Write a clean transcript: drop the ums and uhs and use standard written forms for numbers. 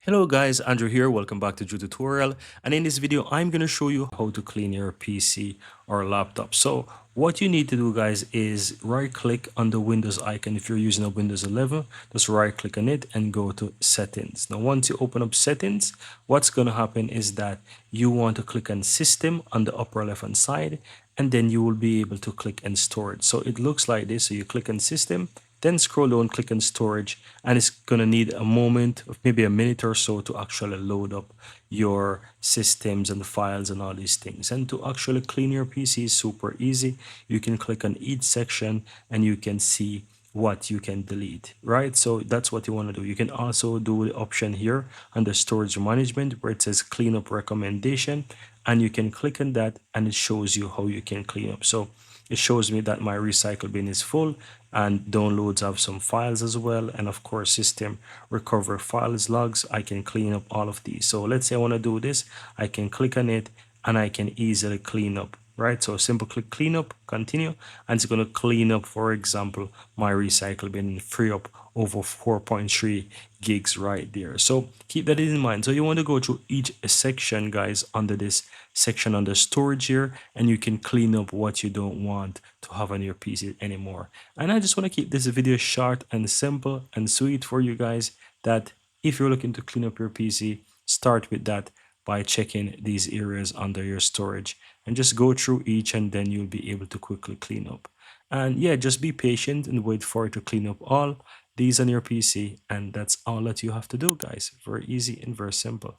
Hello guys, Andrew here. Welcome back to Drew Tutorial. And in this video, I'm going to show you how to clean your PC or laptop. So what you need to do guys is right click on the Windows icon. If you're using a Windows 11, just right click on it and go to settings. Now, once you open up settings, what's going to happen is that you want to click on system on the upper left hand side, and then you will be able to click on storage. So it looks like this. So you click on system, then scroll down, click on storage, and it's gonna need a moment, of maybe a minute or so, to actually load up your systems and the files and all these things. And to actually clean your PC is super easy. You can click on each section and you can see what you can delete, right? So that's what you want to do. You can also do the option here under storage management where it says cleanup recommendation, and you can click on that and it shows you how you can clean up. So it shows me that my recycle bin is full and downloads have some files as well, and of course system recover files logs. I can clean up all of these. So let's say I want to do this, I can click on it and I can easily clean up, right? So simple click clean up, continue, and it's going to clean up, for example, my recycle bin and free up over 4.3 gigs right there. So keep that in mind. So you want to go through each section guys under this section under storage here, and you can clean up what you don't want to have on your PC anymore. And I just want to keep this video short and simple and sweet for you guys, that if you're looking to clean up your PC, start with that by checking these areas under your storage and just go through each, and then you'll be able to quickly clean up. And yeah, just be patient and wait for it to clean up all these on your PC, and that's all that you have to do guys. Very easy and very simple.